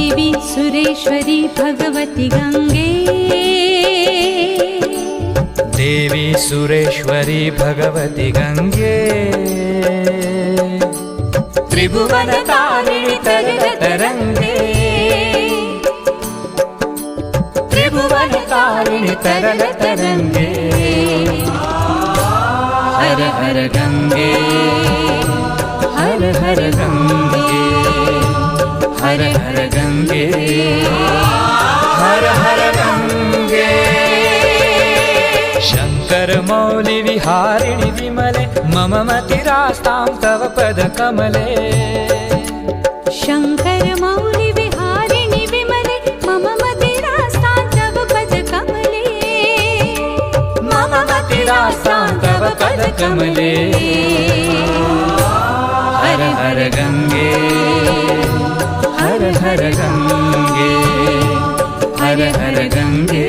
देवी सुरेश्वरी भगवती गंगे, देवी सुरेश्वरी भगवती गंगे, त्रिभुवन तारिणि तरल तरंगे, त्रिभुवन तारिणि तरल तरंगे। हर हर गंगे, हर हर गंगे, हर हर गंगे, हर हर गंगे। शंकर मौली विहारिणि विमले मम मतिरास्तां तव पद कमले, शंकर मौली विहारिणि विमले मम मतिरास्तां तव पद कमले, मम मतिरास्तां तव पद कमले। हर हर गंगे, हर हर गंगे, हर हर गंगे।